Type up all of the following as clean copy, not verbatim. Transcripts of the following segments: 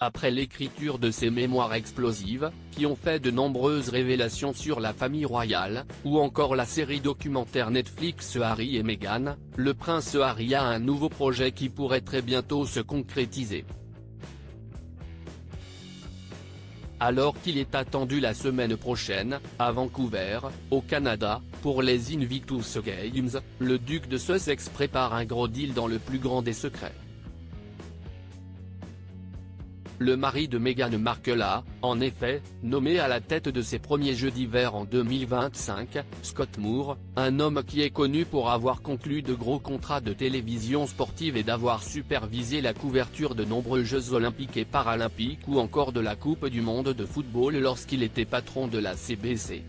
Après l'écriture de ses mémoires explosives, qui ont fait de nombreuses révélations sur la famille royale, ou encore la série documentaire Netflix Harry et Meghan, le prince Harry a un nouveau projet qui pourrait très bientôt se concrétiser. Alors qu'il est attendu la semaine prochaine, à Vancouver, au Canada, pour les Invictus Games, le duc de Sussex prépare un gros deal dans le plus grand des secrets. Le mari de Meghan Markle a, en effet, nommé à la tête de ses premiers Jeux d'hiver en 2025, Scott Moore, un homme qui est connu pour avoir conclu de gros contrats de télévision sportive et d'avoir supervisé la couverture de nombreux Jeux olympiques et paralympiques ou encore de la Coupe du monde de football lorsqu'il était patron de la CBC.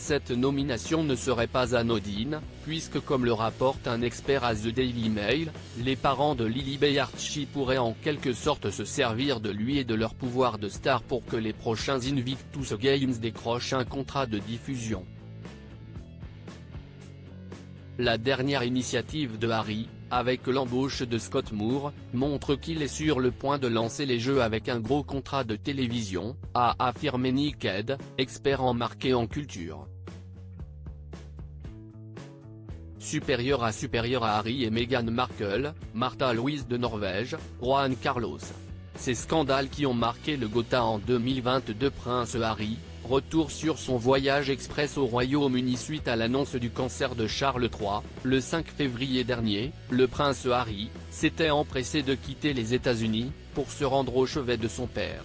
Cette nomination ne serait pas anodine, puisque comme le rapporte un expert à The Daily Mail, les parents de Lily Archie pourraient en quelque sorte se servir de lui et de leur pouvoir de star pour que les prochains Invictus Games décrochent un contrat de diffusion. La dernière initiative de Harry, avec l'embauche de Scott Moore, montre qu'il est sur le point de lancer les Jeux avec un gros contrat de télévision, a affirmé Nick Head, expert en marque et en culture. Supérieur à Harry et Meghan Markle, Märtha Louise de Norvège, Juan Carlos. Ces scandales qui ont marqué le Gotha en 2022. Prince Harry, retour sur son voyage express au Royaume-Uni suite à l'annonce du cancer de Charles III, le 5 février dernier, le prince Harry, s'était empressé de quitter les États-Unis, pour se rendre au chevet de son père.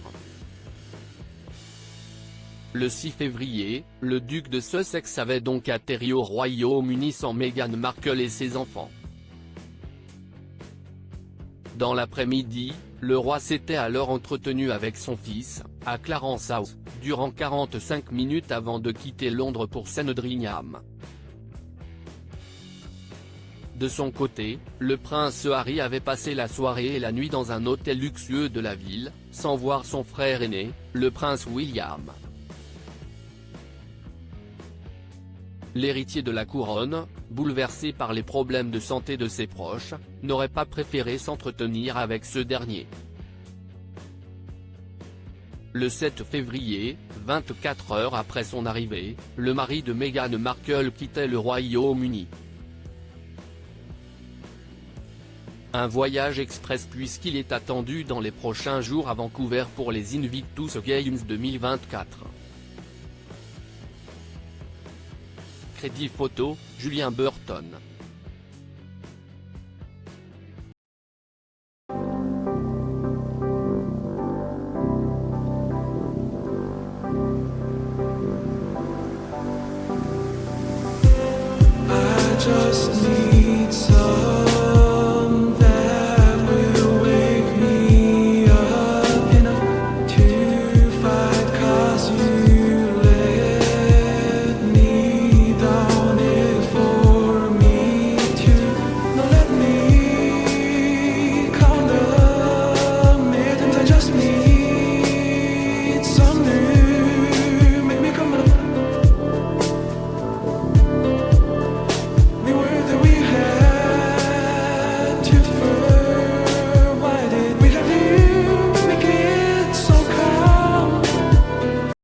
Le 6 février, le duc de Sussex avait donc atterri au Royaume-Uni sans Meghan Markle et ses enfants. Dans l'après-midi, le roi s'était alors entretenu avec son fils, à Clarence House, durant 45 minutes avant de quitter Londres pour Sandringham. De son côté, le prince Harry avait passé la soirée et la nuit dans un hôtel luxueux de la ville, sans voir son frère aîné, le prince William. L'héritier de la couronne, bouleversé par les problèmes de santé de ses proches, n'aurait pas préféré s'entretenir avec ce dernier. Le 7 février, 24 heures après son arrivée, le mari de Meghan Markle quittait le Royaume-Uni. Un voyage express puisqu'il est attendu dans les prochains jours à Vancouver pour les Invictus Games 2024. Crédit photo, Julien Burton. I just need